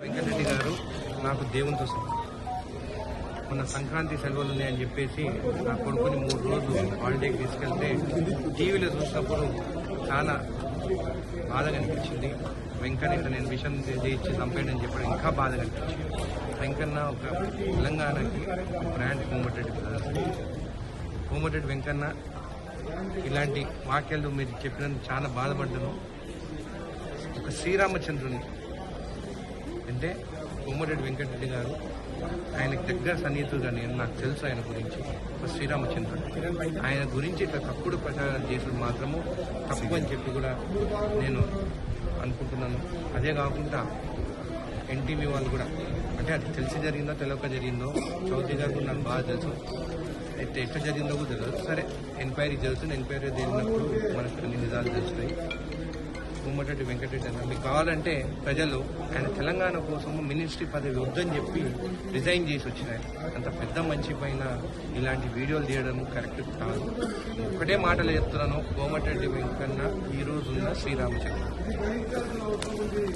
వెంకటరెడ్డి గారు నాకు దేవునితో మొన్న సంక్రాంతి సెలవులు ఉన్నాయని చెప్పేసి నా కొడుకుని 3 రోజులు హాలిడేకి తీసుకెళ్తే టీవీలో చూసినప్పుడు చాలా బాధగా అనిపించింది. వెంకన్న నేను విషయం ఇచ్చి చంపేయడని చెప్పడం ఇంకా బాధగా అనిపించింది. వెంకన్న ఒక తెలంగాణకి బ్రాండ్ కోమటిరెడ్డి బ్రదర్స్. కోమటిరెడ్డి వెంకన్న ఇలాంటి వాక్యాలు మీరు చెప్పినందుకు చాలా బాధపడ్డాను. ఒక శ్రీరామచంద్రుని అంటే కోమటిరెడ్డి వెంకటరెడ్డి గారు ఆయనకు దగ్గర సన్నిహితుడుగా నాకు తెలుసు. ఆయన గురించి ఒక శ్రీరామచంద్రుడు, ఆయన గురించి ఇట్లా తప్పుడు ప్రచారం చేసుడు మాత్రము తప్పు అని చెప్పి కూడా నేను అనుకుంటున్నాను. అదే కాకుండా ఎన్టీవీ వాళ్ళు కూడా అంటే అది తెలిసి జరిగిందో తెలియక జరిగిందో చౌదరి గారు కూడా నాకు బాగా తెలుసు. అయితే ఎట్లా జరిగిందో కూడా తెలియదు. సరే, ఎంక్వైరీ జరుగుతుంది. ఎంక్వైరీ జరిగినప్పుడు మనకు కొన్ని నిజాలు తెలుస్తాయి. కోమటిరెడ్డి వెంకటరెడ్డి అన్న మీకు కావాలంటే ప్రజలు ఆయన తెలంగాణ కోసము మినిస్ట్రీ పదవి వద్దని చెప్పి రిజైన్ చేసి వచ్చినాయి. అంత పెద్ద మంచి పైన ఇలాంటి వీడియోలు తీయడం కరెక్ట్ కాదు. ఒకటే మాటలు చెప్తున్నాను, కోమటిరెడ్డి వెంకన్న ఈ రోజున్న శ్రీరామచంద్ర.